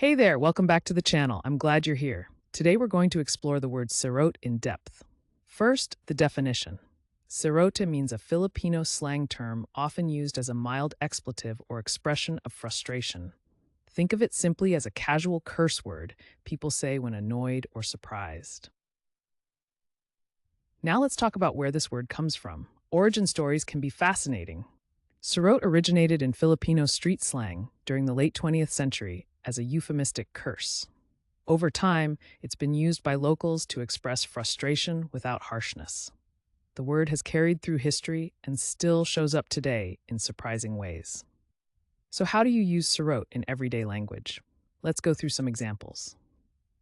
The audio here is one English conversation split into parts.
Hey there, welcome back to the channel. I'm glad you're here. Today we're going to explore the word serote in depth. First, the definition. Serote means a Filipino slang term often used as a mild expletive or expression of frustration. Think of it simply as a casual curse word people say when annoyed or surprised. Now let's talk about where this word comes from. Origin stories can be fascinating. Serote originated in Filipino street slang during the late 20th century as a euphemistic curse. Over time, it's been used by locals to express frustration without harshness. The word has carried through history and still shows up today in surprising ways. So how do you use serote in everyday language? Let's go through some examples.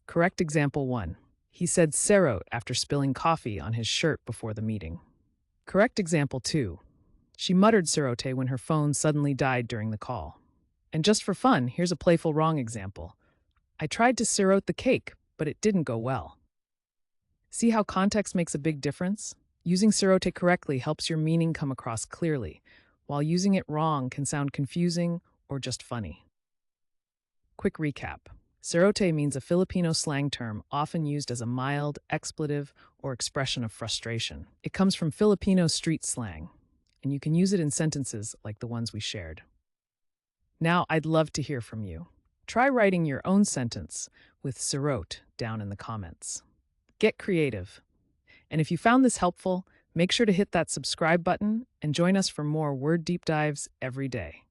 Correct example 1. He said serote after spilling coffee on his shirt before the meeting. Correct example 2. She muttered serote when her phone suddenly died during the call. And just for fun, here's a playful wrong example. I tried to serote the cake, but it didn't go well. See how context makes a big difference? Using serote correctly helps your meaning come across clearly, while using it wrong can sound confusing or just funny. Quick recap. Serote means a Filipino slang term often used as a mild, expletive, or expression of frustration. It comes from Filipino street slang, and you can use it in sentences like the ones we shared. Now, I'd love to hear from you. Try writing your own sentence with serote down in the comments. Get creative. And if you found this helpful, make sure to hit that subscribe button and join us for more word deep dives every day.